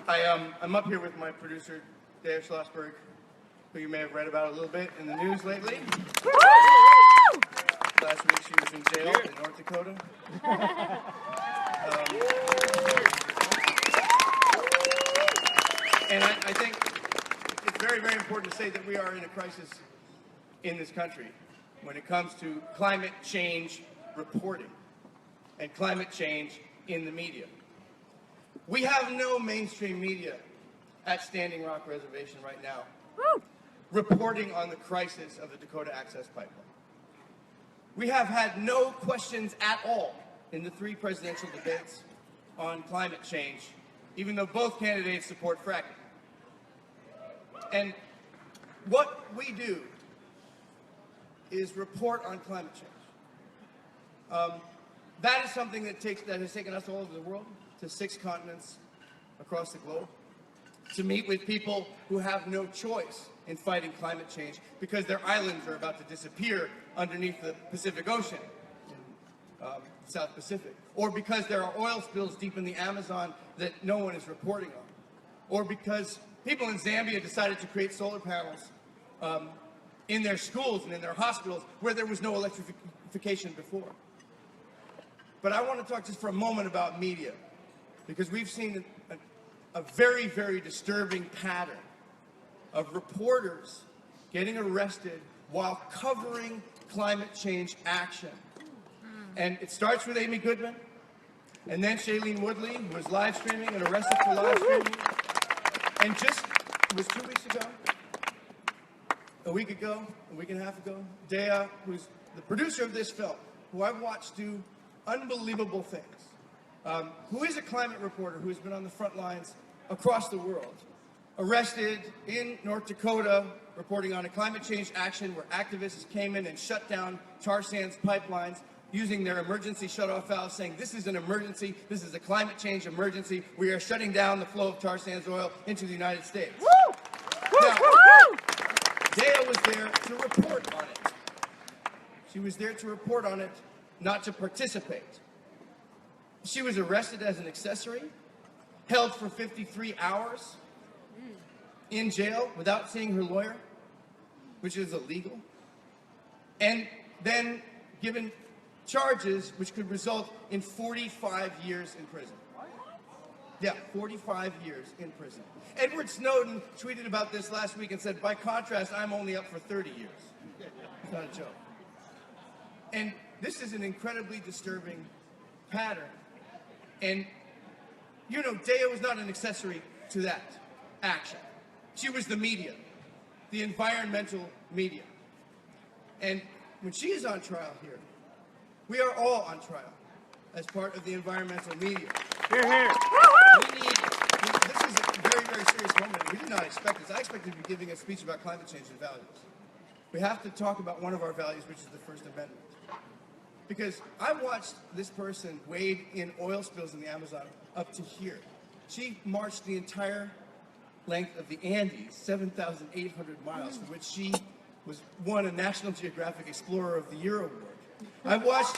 I'm up here with my producer, Dave Schlossberg, who you may have read about a little bit in the news lately. Last week she was in jail in North Dakota. And I think it's very, very important to say that we are in a crisis in this country when it comes to climate change reporting and climate change in the media. We have no mainstream media at Standing Rock Reservation right now reporting on the crisis of the Dakota Access Pipeline. We have had no questions at all in the 3 presidential debates on climate change, even though both candidates support fracking. And what we do is report on climate change. That is something that has taken us all over the world, to 6 continents across the globe, to meet with people who have no choice in fighting climate change because their islands are about to disappear underneath the Pacific Ocean, South Pacific, or because there are oil spills deep in the Amazon that no one is reporting on, or because people in Zambia decided to create solar panels in their schools and in their hospitals where there was no electrification before. But I want to talk just for a moment about media, because we've seen a very, very disturbing pattern of reporters getting arrested while covering climate change action. And it starts with Amy Goodman, and then Shailene Woodley, who was live streaming and arrested for live streaming. And just, it was 2 weeks ago, a week and a half ago, Dea, who's the producer of this film, who I've watched do unbelievable things, who is a climate reporter who has been on the front lines across the world, arrested in North Dakota, reporting on a climate change action where activists came in and shut down tar sands pipelines using their emergency shutoff valve, saying this is an emergency, this is a climate change emergency, we are shutting down the flow of tar sands oil into the United States. Now, Dea was there to report on it. She was there to report on it, not to participate. She was arrested as an accessory, held for 53 hours in jail without seeing her lawyer, which is illegal, and then given charges which could result in 45 years in prison. Yeah, 45 years in prison. Edward Snowden tweeted about this last week and said, by contrast, I'm only up for 30 years. It's not a joke. And this is an incredibly disturbing pattern. And, you know, Dea was not an accessory to that action. She was the media, the environmental media. And when she is on trial here, we are all on trial as part of the environmental media. Hear, hear. This is a very, very serious moment. We did not expect this. I expected to be giving a speech about climate change and values. We have to talk about one of our values, which is the First Amendment. Because I watched this person wade in oil spills in the Amazon up to here. She marched the entire length of the Andes, 7,800 miles, for which she won a National Geographic Explorer of the Year award. I watched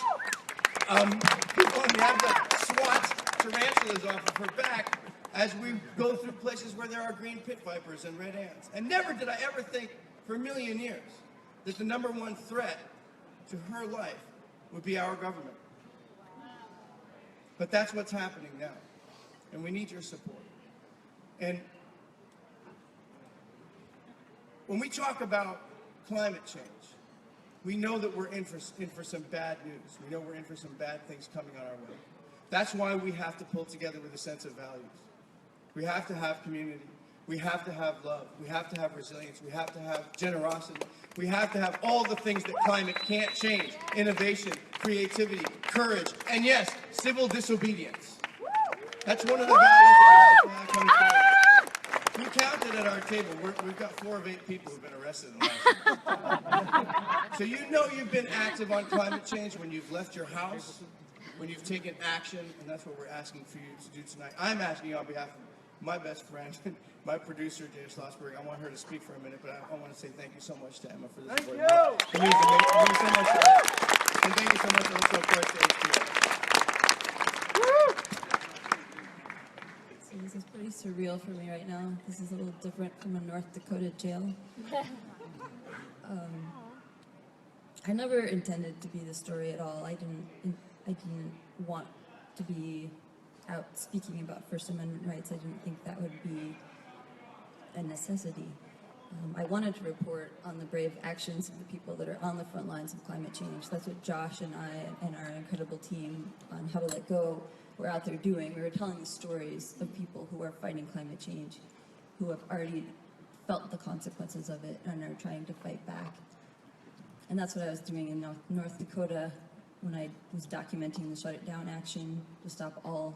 people in the Amazon swat tarantulas off of her back as we go through places where there are green pit vipers and red ants. And never did I ever think for a million years that the #1 threat to her life would be our government. But that's what's happening now. And we need your support. And when we talk about climate change, we know that we're in for some bad news. We know we're in for some bad things coming on our way. That's why we have to pull together with a sense of values. We have to have community. We have to have love. We have to have resilience. We have to have generosity. We have to have all the things that climate can't change. Innovation, creativity, courage, and yes, civil disobedience. That's one of the values that we have to have coming forward. We counted at our table. We've got 4 of 8 people who've been arrested in the last year. So you know you've been active on climate change when you've left your house, when you've taken action, and that's what we're asking for you to do tonight. I'm asking you on behalf of my best friend, my producer, Dakota Schlossberg. I want her to speak for a minute, but I want to say thank you so much to Emma for this. Thank you. It means so much to us. And thank you so much also, of course, to HPA. This is pretty surreal for me right now. This is a little different from a North Dakota jail. I never intended to be the story at all. I didn't want to be out speaking about First Amendment rights. I didn't think that would be a necessity. I wanted to report on the brave actions of the people that are on the front lines of climate change. That's what Josh and I and our incredible team on How to Let Go were out there doing. We were telling the stories of people who are fighting climate change, who have already felt the consequences of it and are trying to fight back. And that's what I was doing in North Dakota when I was documenting the Shut It Down action to stop all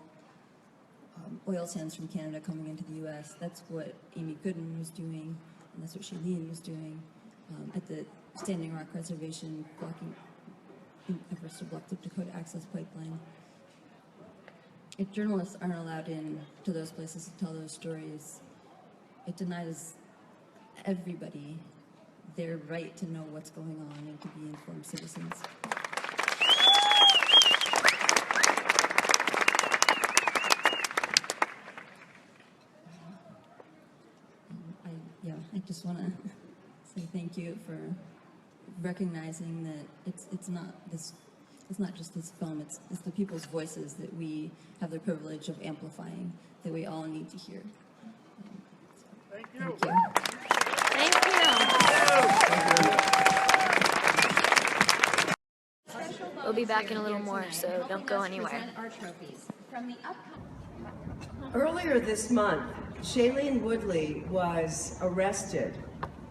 oil sands from Canada coming into the U.S. That's what Amy Goodman was doing, and that's what Shailene was doing at the Standing Rock Reservation, blocking efforts to block the Dakota Access Pipeline. If journalists aren't allowed in to those places to tell those stories, it denies everybody their right to know what's going on and to be informed citizens. I just want to say thank you for recognizing that it's not just this film, it's the people's voices that we have the privilege of amplifying, that we all need to hear. Thank you. Thank you. We'll be back in a little more, so don't go anywhere. Earlier this month, Shailene Woodley was arrested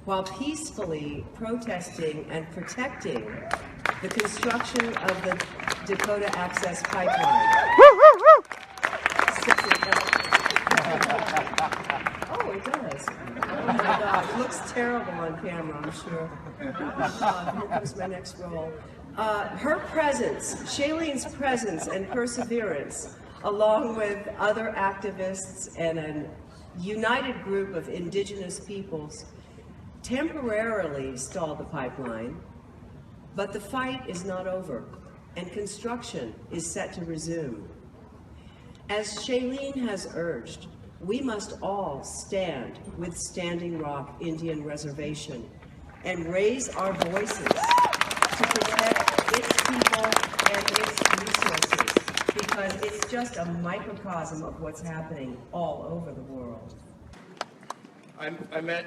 while peacefully protesting and protecting the construction of the Dakota Access Pipeline. Oh, it does. Oh my God, it looks terrible on camera, I'm sure. Here comes my next role. Her presence, Shailene's presence and perseverance, along with other activists and a united group of indigenous peoples, temporarily stalled the pipeline, but the fight is not over, and construction is set to resume. As Shailene has urged, we must all stand with Standing Rock Indian Reservation and raise our voices to protect its people and its resources, because it's just a microcosm of what's happening all over the world. I met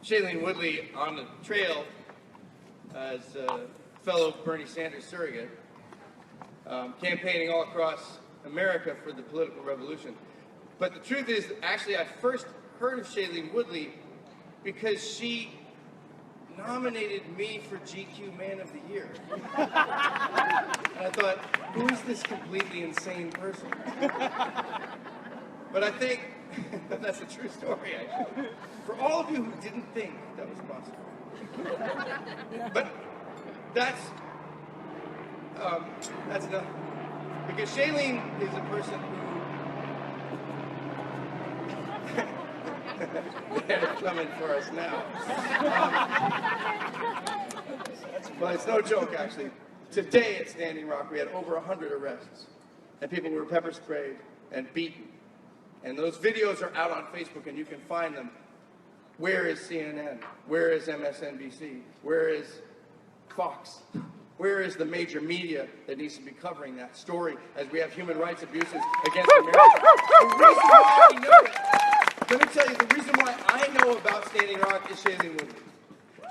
Shailene Woodley on the trail as a fellow Bernie Sanders surrogate, campaigning all across America for the political revolution. But the truth is, actually, I first heard of Shailene Woodley because she nominated me for GQ Man of the Year. And I thought, who is this completely insane person? But I think that's a true story, actually. For all of you who didn't think that was possible. But that's enough. Because Shailene is a person who they're coming for us now. Well, it's no joke, actually. Today at Standing Rock, we had over 100 arrests, and people were pepper sprayed and beaten. And those videos are out on Facebook, and you can find them. Where is CNN? Where is MSNBC? Where is Fox? Where is the major media that needs to be covering that story as we have human rights abuses against America? The reason why we know it, let me tell you, the reason why I know about Standing Rock is Shailene Woodley.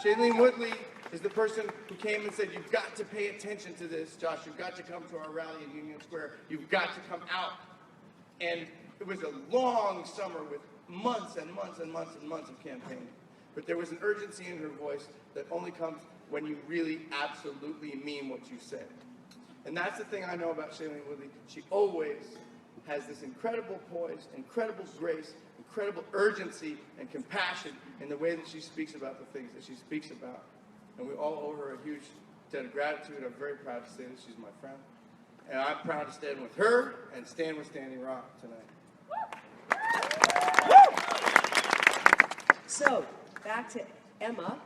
Shailene Woodley is the person who came and said, you've got to pay attention to this, Josh. You've got to come to our rally in Union Square. You've got to come out. And it was a long summer with months and months and months and months of campaigning. But there was an urgency in her voice that only comes when you really absolutely mean what you say. And that's the thing I know about Shailene Woodley. She always has this incredible poise, incredible grace, incredible urgency and compassion in the way that she speaks about the things that she speaks about. And we all owe her a huge debt of gratitude. I'm very proud to say that she's my friend. And I'm proud to stand with her and stand with Standing Rock tonight. So, back to EMA.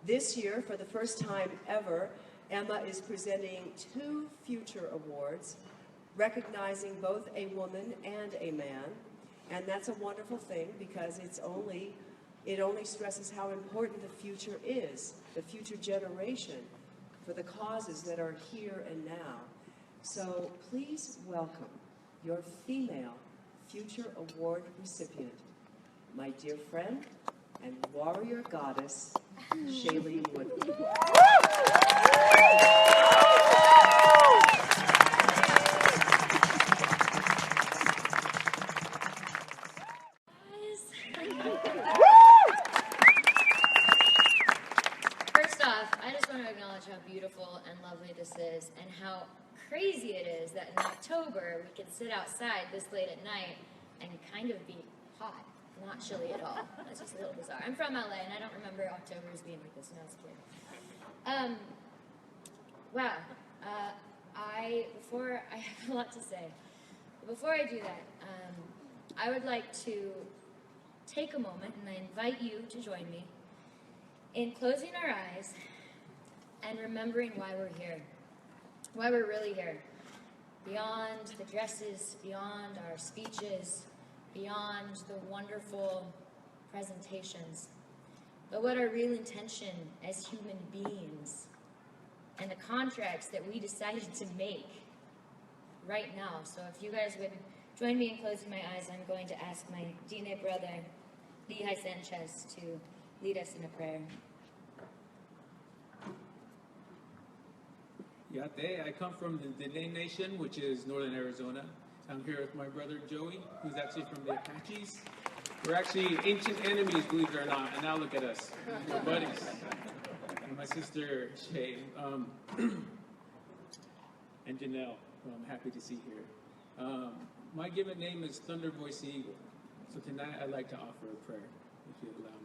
This year, for the first time ever, EMA is presenting 2 future awards. recognizing both a woman and a man. And that's a wonderful thing because it only stresses how important the future is, the future generation, for the causes that are here and now. So please welcome your female Future Award recipient, my dear friend and warrior goddess, Shailene Woodley. First off, I just want to acknowledge how beautiful and lovely this is and how crazy it is that in October we can sit outside this late at night and kind of be hot, not chilly at all. That's just a little bizarre. I'm from LA and I don't remember Octobers being like this when I was a kid. Wow. I have a lot to say. But before I do that, I would like to take a moment and I invite you to join me in closing our eyes and remembering why we're here, why we're really here. Beyond the dresses, beyond our speeches, beyond the wonderful presentations, but what our real intention as human beings and the contracts that we decided to make right now. So if you guys would join me in closing my eyes, I'm going to ask my DNA brother, Lehigh Sanchez, to lead us in a prayer. Yate, I come from the Dene Nation, which is northern Arizona. I'm here with my brother Joey, who's actually from the Apaches. We're actually ancient enemies, believe it or not, and now look at us. We're buddies. And my sister Shay, and Janelle, who I'm happy to see here. My given name is Thunder Voice Eagle. So tonight I'd like to offer a prayer, if you'd allow me.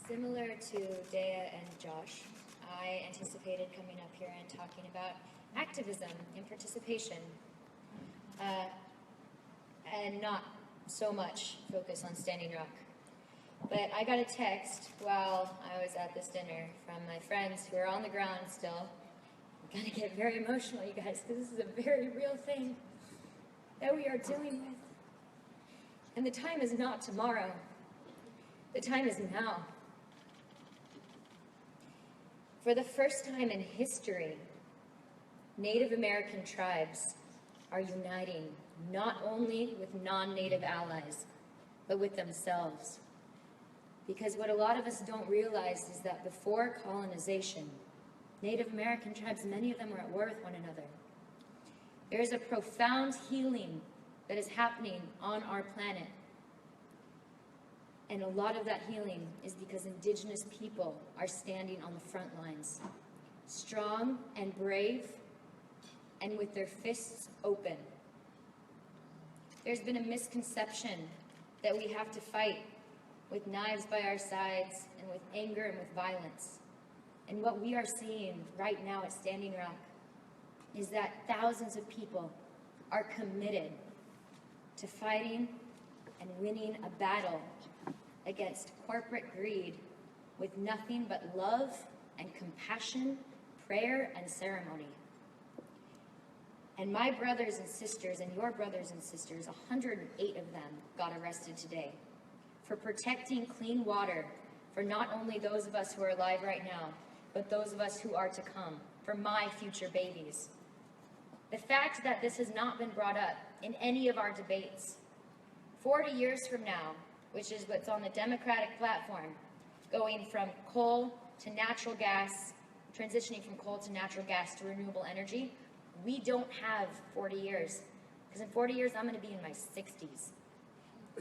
Similar to Dea and Josh, I anticipated coming up here and talking about activism and participation, and not so much focus on Standing Rock. But I got a text while I was at this dinner from my friends who are on the ground still. I'm gonna get very emotional, you guys, because this is a very real thing that we are dealing with. And the time is not tomorrow. The time is now. For the first time in history, Native American tribes are uniting not only with non-Native allies, but with themselves. Because what a lot of us don't realize is that before colonization, Native American tribes, many of them were at war with one another. There is a profound healing that is happening on our planet. And a lot of that healing is because Indigenous people are standing on the front lines, strong and brave, and with their fists open. There's been a misconception that we have to fight with knives by our sides and with anger and with violence. And what we are seeing right now at Standing Rock is that thousands of people are committed to fighting and winning a battle against corporate greed with nothing but love and compassion, prayer and ceremony. And my brothers and sisters and your brothers and sisters, 108 of them got arrested today for protecting clean water for not only those of us who are alive right now, but those of us who are to come, for my future babies. The fact that this has not been brought up in any of our debates, 40 years from now, which is what's on the Democratic platform, going from coal to natural gas, transitioning from coal to natural gas to renewable energy, we don't have 40 years. Because in 40 years, I'm going to be in my 60s.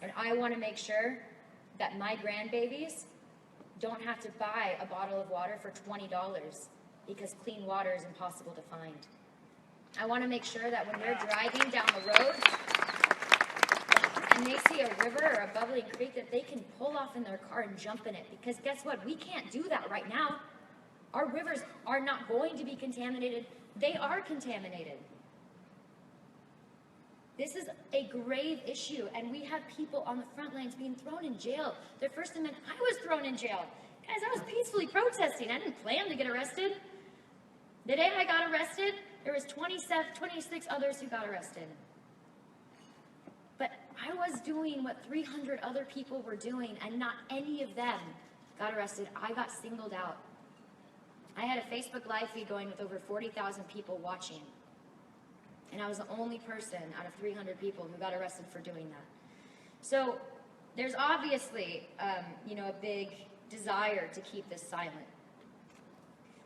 And I want to make sure that my grandbabies don't have to buy a bottle of water for $20 because clean water is impossible to find. I want to make sure that when they're driving down the road and they see a river or a bubbling creek, that they can pull off in their car and jump in it. Because guess what? We can't do that right now. Our rivers are not going to be contaminated. They are contaminated. This is a grave issue, and we have people on the front lines being thrown in jail. Their First Amendment, I was thrown in jail. Guys, I was peacefully protesting. I didn't plan to get arrested. The day I got arrested, there was 26 others who got arrested. But I was doing what 300 other people were doing, and not any of them got arrested. I got singled out. I had a Facebook Live feed going with over 40,000 people watching. And I was the only person out of 300 people who got arrested for doing that. So there's obviously, a big desire to keep this silent.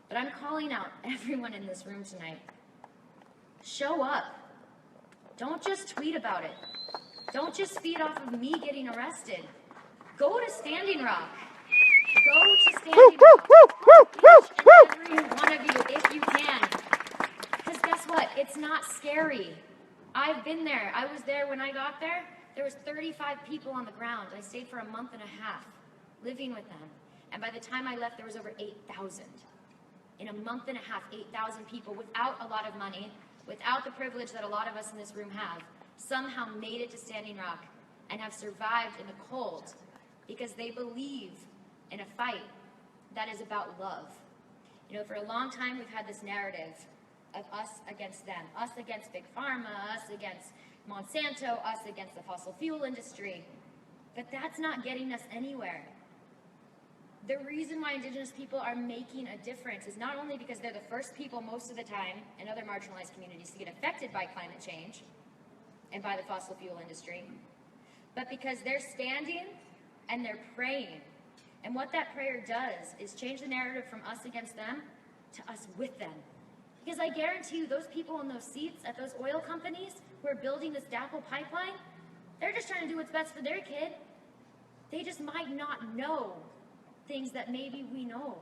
But I'm calling out everyone in this room tonight. Show up. Don't just tweet about it. Don't just feed off of me getting arrested. Go to Standing Rock. Go to Standing Rock. Each and every one of you, if you can. Because guess what? It's not scary. I've been there. I was there when I got there. There was 35 people on the ground. I stayed for a month and a half living with them. And by the time I left, there was over 8,000. In a month and a half, 8,000 people without a lot of money, without the privilege that a lot of us in this room have, somehow made it to Standing Rock and have survived in the cold because they believe in a fight that is about love. For a long time, we've had this narrative of us against them, us against Big Pharma, us against Monsanto, us against the fossil fuel industry. But that's not getting us anywhere. The reason why Indigenous people are making a difference is not only because they're the first people most of the time in other marginalized communities to get affected by climate change and by the fossil fuel industry, but because they're standing and they're praying. And what that prayer does is change the narrative from us against them to us with them. Because I guarantee you, those people in those seats at those oil companies who are building this DAPL pipeline, they're just trying to do what's best for their kid. They just might not know things that maybe we know.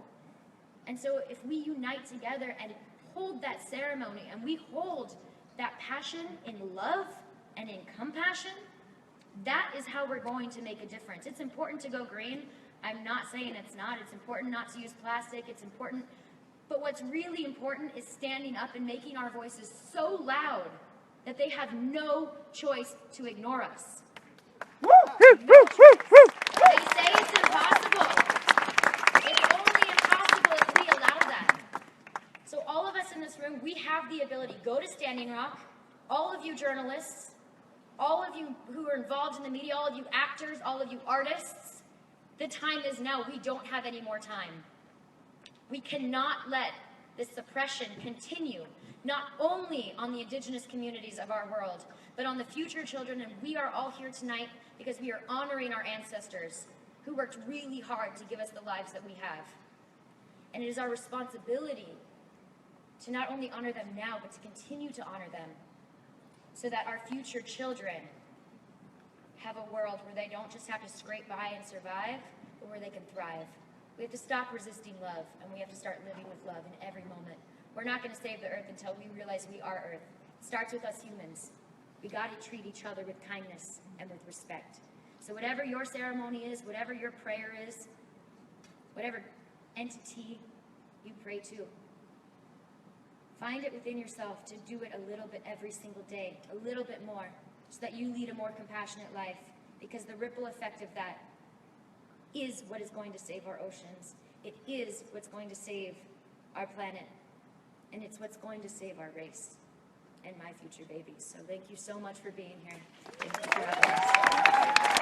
And so if we unite together and hold that ceremony and we hold that passion in love and in compassion, that is how we're going to make a difference. It's important to go green. I'm not saying it's not. It's important not to use plastic. It's important. But what's really important is standing up and making our voices so loud that they have no choice to ignore us. No choice. They say it's impossible. It's only impossible if we allow that. So all of us in this room, we have the ability. Go to Standing Rock. All of you journalists, all of you who are involved in the media, all of you actors, all of you artists, the time is now. We don't have any more time. We cannot let this suppression continue, not only on the Indigenous communities of our world, but on the future children. And we are all here tonight because we are honoring our ancestors who worked really hard to give us the lives that we have. And it is our responsibility to not only honor them now, but to continue to honor them so that our future children have a world where they don't just have to scrape by and survive, but where they can thrive. We have to stop resisting love, and we have to start living with love in every moment. We're not going to save the earth until we realize we are earth. It starts with us humans. We got to treat each other with kindness and with respect. So whatever your ceremony is, whatever your prayer is, whatever entity you pray to, find it within yourself to do it a little bit every single day, a little bit more, so that you lead a more compassionate life, because the ripple effect of that is what is going to save our oceans. It is what's going to save our planet. And it's what's going to save our race and my future babies. So thank you so much for being here. Thank you for having us.